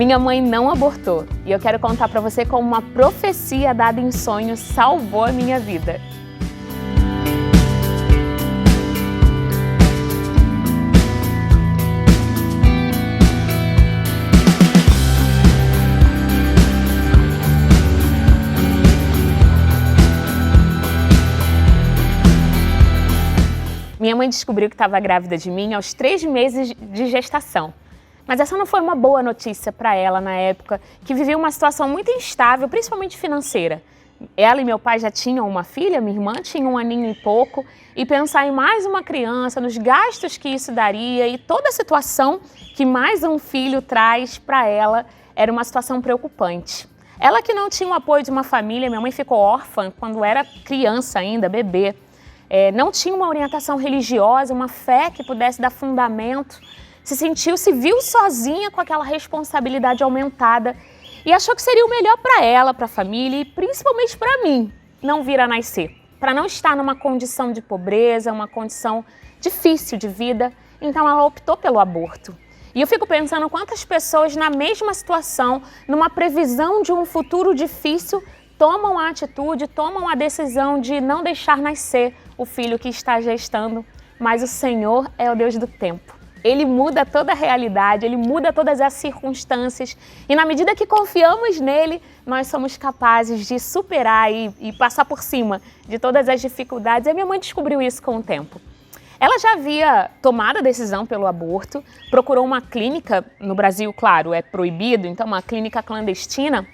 Minha mãe não abortou e eu quero contar para você como uma profecia dada em sonho salvou a minha vida. Minha mãe descobriu que estava grávida de mim aos 3 meses de gestação. Mas essa não foi uma boa notícia para ela na época, que vivia uma situação muito instável, principalmente financeira. Ela e meu pai já tinham uma filha, minha irmã tinha 1 aninho e pouco, e pensar em mais uma criança, nos gastos que isso daria e toda a situação que mais um filho traz para ela era uma situação preocupante. Ela que não tinha o apoio de uma família, minha mãe ficou órfã quando era criança ainda, bebê. Não tinha uma orientação religiosa, uma fé que pudesse dar fundamento. Se viu sozinha com aquela responsabilidade aumentada e achou que seria o melhor para ela, para a família e principalmente para mim não vir a nascer, para não estar numa condição de pobreza, uma condição difícil de vida, então ela optou pelo aborto. E eu fico pensando quantas pessoas na mesma situação, numa previsão de um futuro difícil, tomam a atitude, tomam a decisão de não deixar nascer o filho que está gestando, mas o Senhor é o Deus do tempo. Ele muda toda a realidade, Ele muda todas as circunstâncias e na medida que confiamos nele, nós somos capazes de superar e passar por cima de todas as dificuldades. E a minha mãe descobriu isso com o tempo. Ela já havia tomado a decisão pelo aborto, procurou uma clínica, no Brasil, claro, é proibido, então uma clínica clandestina,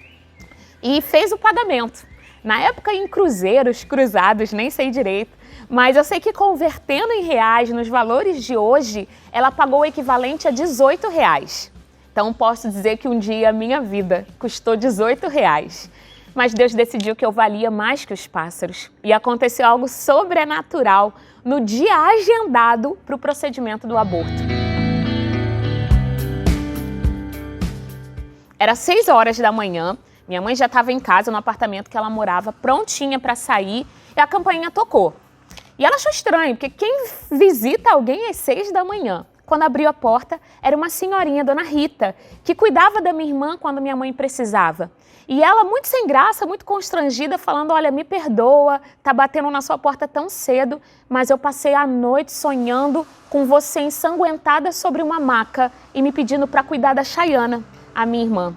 e fez o pagamento. Na época em cruzeiros, cruzados, nem sei direito, mas eu sei que convertendo em reais, nos valores de hoje, ela pagou o equivalente a R$18. Então posso dizer que um dia a minha vida custou R$18. Mas Deus decidiu que eu valia mais que os pássaros. E aconteceu algo sobrenatural no dia agendado para o procedimento do aborto. Era 6 horas da manhã, minha mãe já estava em casa, no apartamento que ela morava, prontinha para sair, e a campainha tocou. E ela achou estranho, porque quem visita alguém às 6 da manhã? Quando abriu a porta, era uma senhorinha, Dona Rita, que cuidava da minha irmã quando minha mãe precisava. E ela, muito sem graça, muito constrangida, falando, olha, me perdoa, tá batendo na sua porta tão cedo, mas eu passei a noite sonhando com você ensanguentada sobre uma maca e me pedindo para cuidar da Chayana, a minha irmã.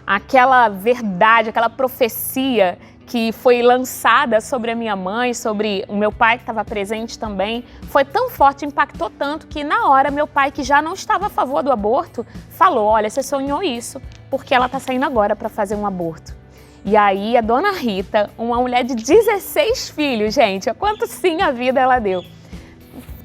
Aquela verdade, aquela profecia que foi lançada sobre a minha mãe, sobre o meu pai que estava presente também, foi tão forte, impactou tanto que na hora meu pai, que já não estava a favor do aborto, falou, olha, você sonhou isso, porque ela está saindo agora para fazer um aborto. E aí a Dona Rita, uma mulher de 16 filhos, gente, quanto sim a vida ela deu.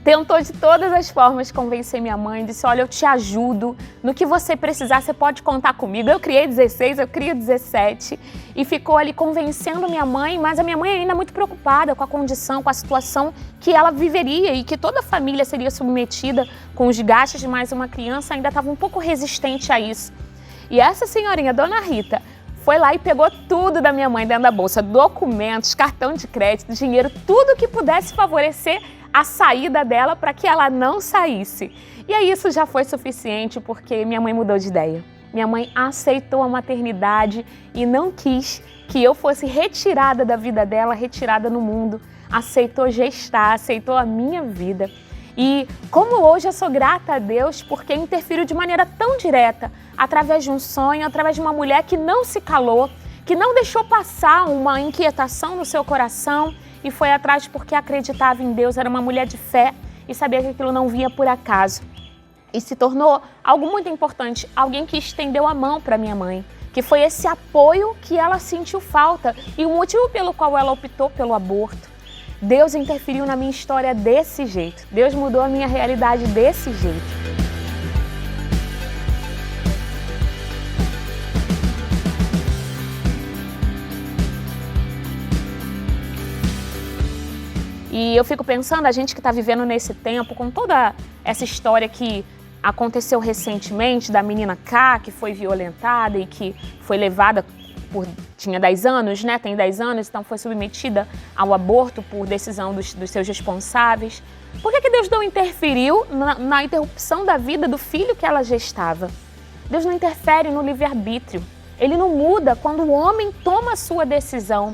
Tentou de todas as formas convencer minha mãe, disse, olha, eu te ajudo, no que você precisar, você pode contar comigo. Eu criei 16, eu crio 17 e ficou ali convencendo minha mãe, mas a minha mãe ainda muito preocupada com a condição, com a situação que ela viveria e que toda a família seria submetida com os gastos de mais uma criança, ainda estava um pouco resistente a isso. E essa senhorinha, Dona Rita, foi lá e pegou tudo da minha mãe dentro da bolsa, documentos, cartão de crédito, dinheiro, tudo que pudesse favorecer a saída dela para que ela não saísse. E aí isso já foi suficiente porque minha mãe mudou de ideia. Minha mãe aceitou a maternidade e não quis que eu fosse retirada da vida dela, retirada no mundo. Aceitou gestar, aceitou a minha vida. E como hoje eu sou grata a Deus porque interferiu de maneira tão direta, através de um sonho, através de uma mulher que não se calou, que não deixou passar uma inquietação no seu coração e foi atrás porque acreditava em Deus, era uma mulher de fé e sabia que aquilo não vinha por acaso. E se tornou algo muito importante, alguém que estendeu a mão para minha mãe, que foi esse apoio que ela sentiu falta e o motivo pelo qual ela optou pelo aborto. Deus interferiu na minha história desse jeito, Deus mudou a minha realidade desse jeito. E eu fico pensando, a gente que está vivendo nesse tempo, com toda essa história que aconteceu recentemente, da menina K, que foi violentada e que foi levada tinha 10 anos, né? Tem 10 anos, então foi submetida ao aborto por decisão dos seus responsáveis. Por que Deus não interferiu na interrupção da vida do filho que ela gestava? Deus não interfere no livre-arbítrio. Ele não muda quando o homem toma a sua decisão.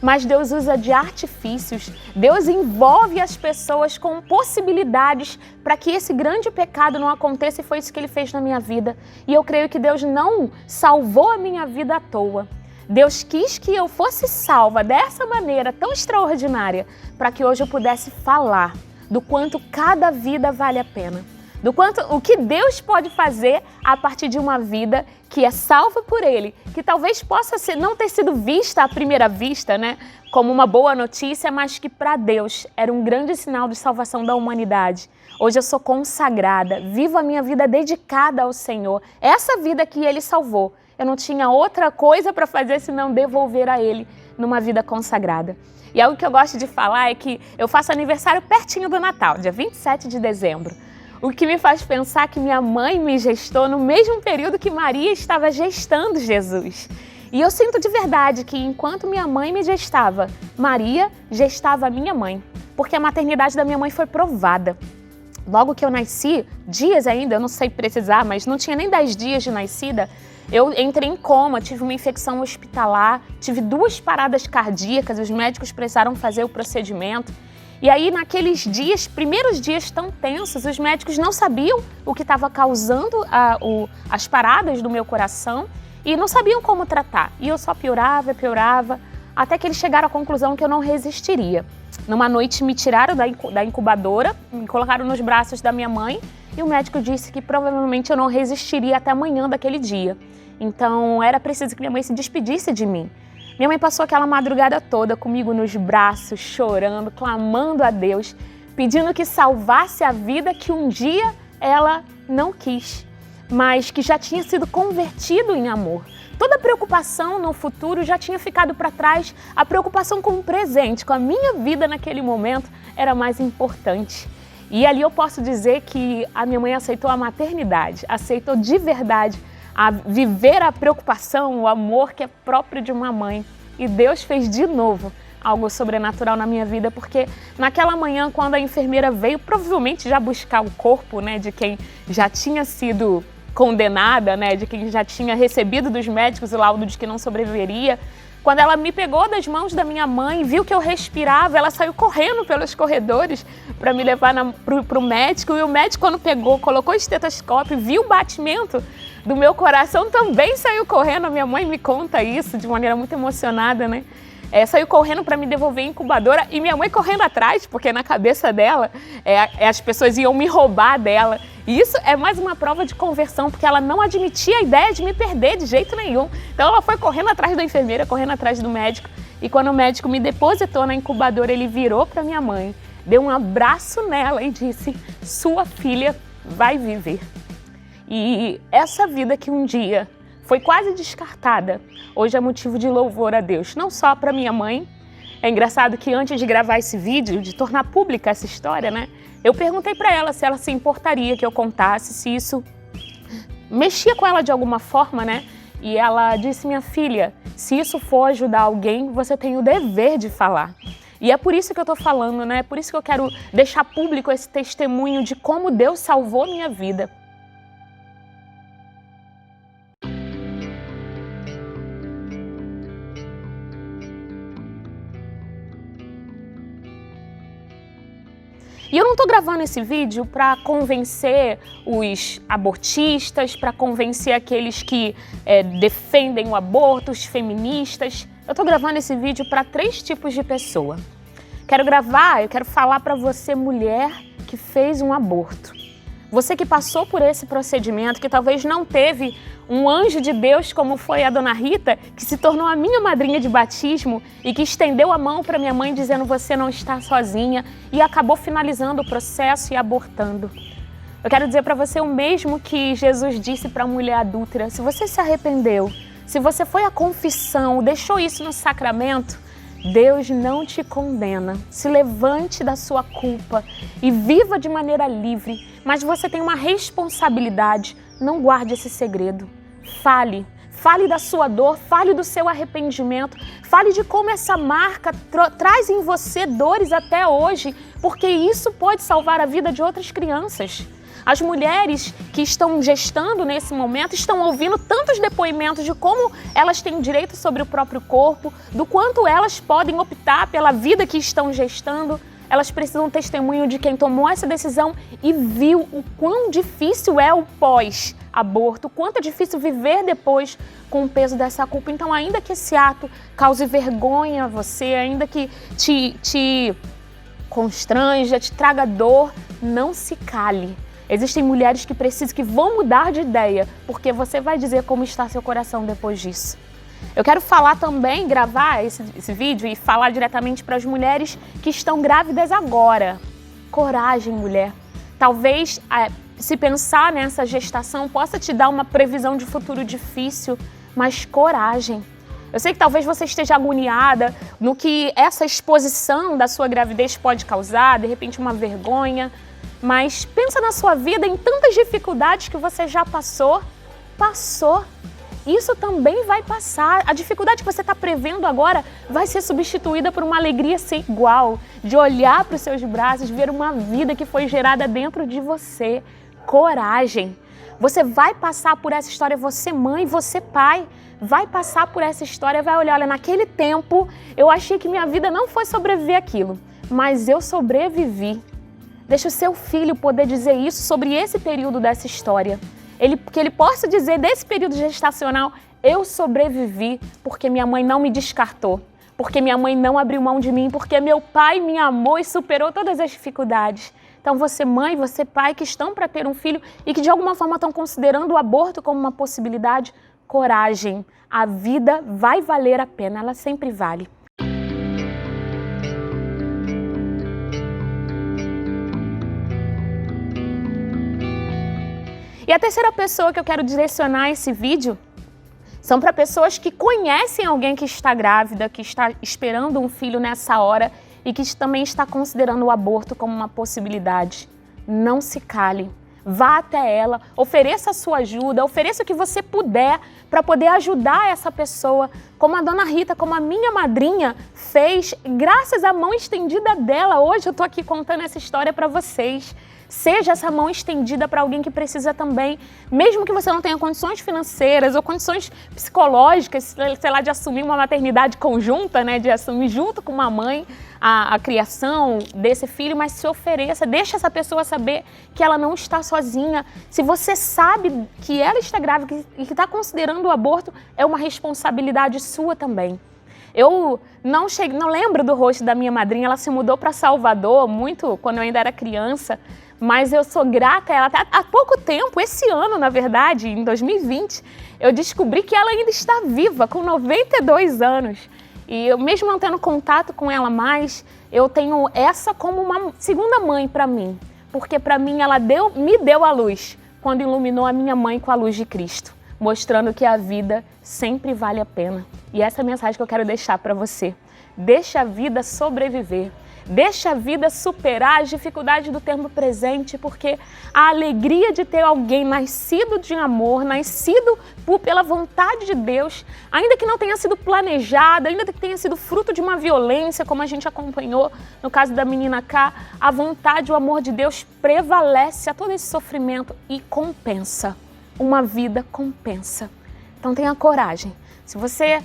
Mas Deus usa de artifícios. Deus envolve as pessoas com possibilidades para que esse grande pecado não aconteça, e foi isso que Ele fez na minha vida. E eu creio que Deus não salvou a minha vida à toa. Deus quis que eu fosse salva dessa maneira tão extraordinária para que hoje eu pudesse falar do quanto cada vida vale a pena. Do quanto o que Deus pode fazer a partir de uma vida que é salva por Ele, que talvez possa não ter sido vista à primeira vista, né, como uma boa notícia, mas que para Deus era um grande sinal de salvação da humanidade. Hoje eu sou consagrada, vivo a minha vida dedicada ao Senhor. Essa vida que Ele salvou, eu não tinha outra coisa para fazer senão devolver a Ele numa vida consagrada. E algo que eu gosto de falar é que eu faço aniversário pertinho do Natal, dia 27 de dezembro. O que me faz pensar que minha mãe me gestou no mesmo período que Maria estava gestando Jesus. E eu sinto de verdade que enquanto minha mãe me gestava, Maria gestava a minha mãe, porque a maternidade da minha mãe foi provada. Logo que eu nasci, dias ainda, eu não sei precisar, mas não tinha nem 10 dias de nascida, eu entrei em coma, tive uma infecção hospitalar, tive 2 paradas cardíacas, os médicos precisaram fazer o procedimento. E aí, naqueles dias, primeiros dias tão tensos, os médicos não sabiam o que estava causando as paradas do meu coração e não sabiam como tratar. E eu só piorava, até que eles chegaram à conclusão que eu não resistiria. Numa noite me tiraram da incubadora, me colocaram nos braços da minha mãe e o médico disse que provavelmente eu não resistiria até amanhã daquele dia. Então, era preciso que minha mãe se despedisse de mim. Minha mãe passou aquela madrugada toda comigo nos braços, chorando, clamando a Deus, pedindo que salvasse a vida que um dia ela não quis, mas que já tinha sido convertido em amor. Toda a preocupação no futuro já tinha ficado para trás, a preocupação com o presente, com a minha vida naquele momento, era mais importante. E ali eu posso dizer que a minha mãe aceitou a maternidade, aceitou de verdade a viver a preocupação, o amor que é próprio de uma mãe. E Deus fez de novo algo sobrenatural na minha vida, porque naquela manhã, quando a enfermeira veio, provavelmente já buscar o corpo, né, de quem já tinha sido condenada, né, de quem já tinha recebido dos médicos o laudo de que não sobreviveria, quando ela me pegou das mãos da minha mãe, viu que eu respirava, ela saiu correndo pelos corredores para me levar para o médico. E o médico, quando pegou, colocou o estetoscópio, viu o batimento do meu coração, também saiu correndo. A minha mãe me conta isso de maneira muito emocionada, né? Saiu correndo para me devolver a incubadora e minha mãe correndo atrás, porque na cabeça dela as pessoas iam me roubar dela. E isso é mais uma prova de conversão, porque ela não admitia a ideia de me perder de jeito nenhum. Então ela foi correndo atrás da enfermeira, correndo atrás do médico. E quando o médico me depositou na incubadora, ele virou para minha mãe, deu um abraço nela e disse: "Sua filha vai viver". E essa vida que um dia foi quase descartada, hoje é motivo de louvor a Deus, não só para minha mãe. É engraçado que antes de gravar esse vídeo, de tornar pública essa história, né, eu perguntei para ela se ela se importaria que eu contasse, se isso mexia com ela de alguma forma, né? E ela disse: "Minha filha, se isso for ajudar alguém, você tem o dever de falar". E é por isso que eu tô falando, né? É por isso que eu quero deixar público esse testemunho de como Deus salvou minha vida. E eu não estou gravando esse vídeo para convencer os abortistas, para convencer aqueles que defendem o aborto, os feministas. Eu estou gravando esse vídeo para 3 tipos de pessoa. Eu quero falar para você, mulher que fez um aborto. Você que passou por esse procedimento, que talvez não teve um anjo de Deus como foi a dona Rita, que se tornou a minha madrinha de batismo e que estendeu a mão para minha mãe dizendo: "Você não está sozinha", e acabou finalizando o processo e abortando. Eu quero dizer para você o mesmo que Jesus disse para a mulher adúltera: se você se arrependeu, se você foi à confissão, deixou isso no sacramento, Deus não te condena. Se levante da sua culpa e viva de maneira livre, mas você tem uma responsabilidade. Não guarde esse segredo. Fale da sua dor, fale do seu arrependimento, fale de como essa marca traz em você dores até hoje, porque isso pode salvar a vida de outras crianças. As mulheres que estão gestando nesse momento estão ouvindo tantos depoimentos de como elas têm direito sobre o próprio corpo, do quanto elas podem optar pela vida que estão gestando. Elas precisam de testemunho de quem tomou essa decisão e viu o quão difícil é o pós-aborto, o quanto é difícil viver depois com o peso dessa culpa. Então, ainda que esse ato cause vergonha a você, ainda que te constranja, te traga dor, não se cale. Existem mulheres que vão mudar de ideia, porque você vai dizer como está seu coração depois disso. Eu quero falar também, gravar esse vídeo e falar diretamente para as mulheres que estão grávidas agora. Coragem, mulher. Talvez, se pensar nessa gestação, possa te dar uma previsão de futuro difícil, mas coragem. Eu sei que talvez você esteja agoniada no que essa exposição da sua gravidez pode causar, de repente uma vergonha, mas pensa na sua vida, em tantas dificuldades que você já passou. Isso também vai passar. A dificuldade que você está prevendo agora vai ser substituída por uma alegria sem igual, de olhar para os seus braços, ver uma vida que foi gerada dentro de você. Coragem. Você vai passar por essa história, você mãe, você pai, vai passar por essa história, vai olhar, olha, naquele tempo eu achei que minha vida não foi sobreviver aquilo, mas eu sobrevivi. Deixa o seu filho poder dizer isso sobre esse período dessa história. Que ele possa dizer desse período gestacional, eu sobrevivi porque minha mãe não me descartou, porque minha mãe não abriu mão de mim, porque meu pai me amou e superou todas as dificuldades. Então você mãe, você pai que estão para ter um filho e que de alguma forma estão considerando o aborto como uma possibilidade, coragem, a vida vai valer a pena, ela sempre vale. E a terceira pessoa que eu quero direcionar esse vídeo são para pessoas que conhecem alguém que está grávida, que está esperando um filho nessa hora e que também está considerando o aborto como uma possibilidade. Não se cale, vá até ela, ofereça a sua ajuda, ofereça o que você puder para poder ajudar essa pessoa, como a dona Rita, como a minha madrinha fez, graças à mão estendida dela. Hoje eu estou aqui contando essa história para vocês. Seja essa mão estendida para alguém que precisa também, mesmo que você não tenha condições financeiras ou condições psicológicas, sei lá, de assumir uma maternidade conjunta, né, de assumir junto com uma mãe a criação desse filho, mas se ofereça, deixa essa pessoa saber que ela não está sozinha. Se você sabe que ela está grávida e que está considerando o aborto, é uma responsabilidade sua também. Eu não lembro do rosto da minha madrinha, ela se mudou para Salvador muito quando eu ainda era criança, mas eu sou grata a ela. Há pouco tempo, esse ano, na verdade, em 2020, eu descobri que ela ainda está viva, com 92 anos. E eu, mesmo não tendo contato com ela mais, eu tenho essa como uma segunda mãe para mim. Porque para mim ela me deu a luz quando iluminou a minha mãe com a luz de Cristo, mostrando que a vida sempre vale a pena. E essa é a mensagem que eu quero deixar para você. Deixa a vida sobreviver. Deixa a vida superar as dificuldades do tempo presente, porque a alegria de ter alguém nascido de amor, nascido pela vontade de Deus, ainda que não tenha sido planejado, ainda que tenha sido fruto de uma violência, como a gente acompanhou no caso da menina K, a vontade, o amor de Deus prevalece a todo esse sofrimento e compensa. Uma vida compensa. Então tenha coragem. Se você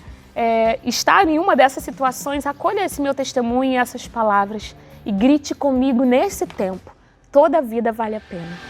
está em uma dessas situações, acolha esse meu testemunho e essas palavras e grite comigo nesse tempo. Toda vida vale a pena.